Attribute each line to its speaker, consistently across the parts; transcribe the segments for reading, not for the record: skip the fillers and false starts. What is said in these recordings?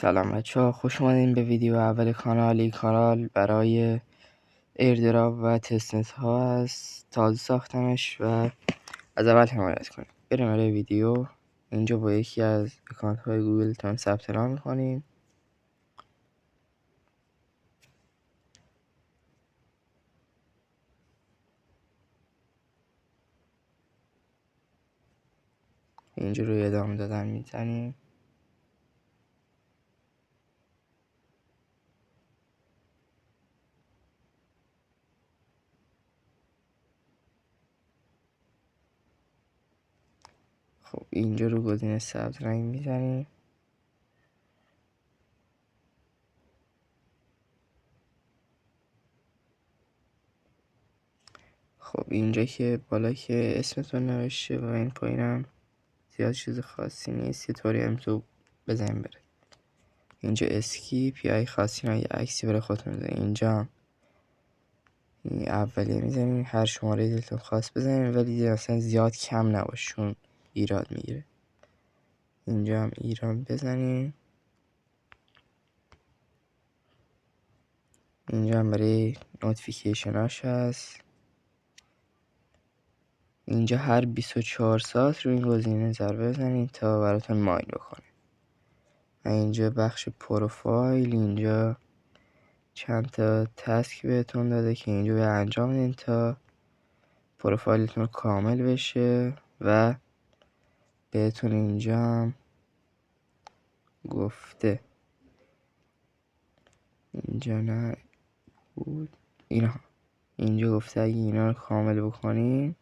Speaker 1: سلام بچه‌ها، خوش اومدین به ویدیو اول کانال. این کانال برای ایردراپ و تستنت ها است. تازه ساختمش و از اول حمایت کنید. بریم برای ویدیو. اینجا با یکی از اکانت های گوگل تان ثبت نام می‌کنیم. اینجا روی ادامه دادن میزنیم. خب اینجا رو گزینه ثبت نام میزنیم. خب اینجا که بالا که اسمتون نوشته و این پایینم زیاد چیز خاصی نیست. یه طوری هم تو بزنیم بره. اینجا اسکیپ یا خاصی نه، یه عکسی برای خودتون بزنید. اینجا این اولیه میزنیم، هر شماره دلتون خواست بزنیم ولی مثلا زیاد کم نباشه چون ایراد میگیره. اینجا هم ایران بزنیم. اینجا هم برای نوتیفیکیشن هاش هست. اینجا هر 24 ساعت رو این گزینه ضربه بزنید تا براتون مایل بکنه. و اینجا بخش پروفایل، اینجا چند تا تسک بهتون داده که اینجا به انجام بدین تا پروفایلتون کامل بشه. و بهتون اینجا هم گفته، اینجا نه بود، اینجا گفته اگه اینا رو کامل بکنین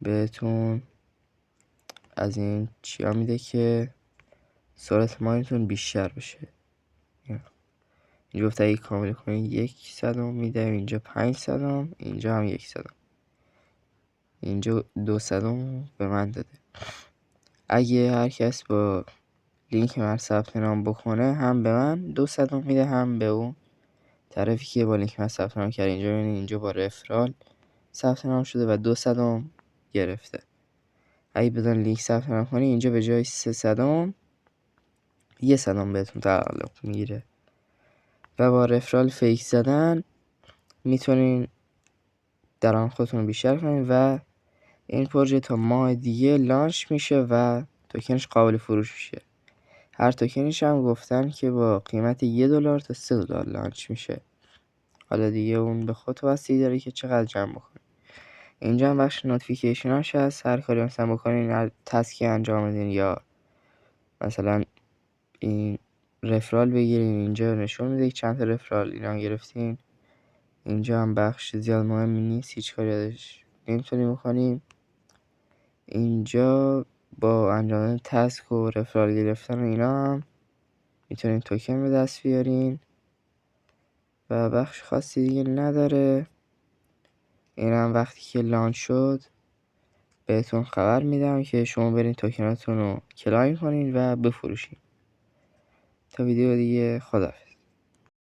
Speaker 1: بهتون از این چیا میده که سرعت مایلتون بیشتر بشه. اینجا گفته اگه کامل کنین 100 میده، اینجا 500، اینجا هم 100، اینجا 200 به من داده. اگه هر کس با لینک من ثبت نام بکنه هم به من 200 میده هم به اون طرفی که با لینک من ثبت نام کرد. اینجا ببینید اینجا با رفرال ثبت نام شده و 200 گرفته. اگه بدون لینک ثبت نام کنی اینجا به جای 300 100 بهتون تعلق میگیره. و با رفرال فیک زدن میتونین درآمد خودتون بیشتر کنین و این پروژه تا ماه دیگه لانچ میشه و توکنش قابل فروش میشه. هر توکنش هم گفتن که با قیمت $1 تا $3 لانچ میشه. حالا دیگه اون به خود واسطه داره که چقدر جمع بکنی. اینجا هم بخش نوتیفیکیشن هاش هست. هر کاری مثلا بکنین، هر تسکی انجام بدین یا مثلا این رفرال بگیرین، اینجا نشون میده چند تا رفرال اینا گرفتین. اینجا هم بخش زیاد مهمی نیست، هیچ کاری ازش نمیتونیم بکنیم. اینجا با انجام دادن تسک و رفرال گرفتن و اینا هم میتونین توکن به دست بیارین و بخش خاصی دیگه نداره. این هم وقتی که لانچ شد بهتون خبر میدم که شما برین توکناتون رو کلایم کنین و بفروشین. تا ویدیو دیگه، خداحافظ.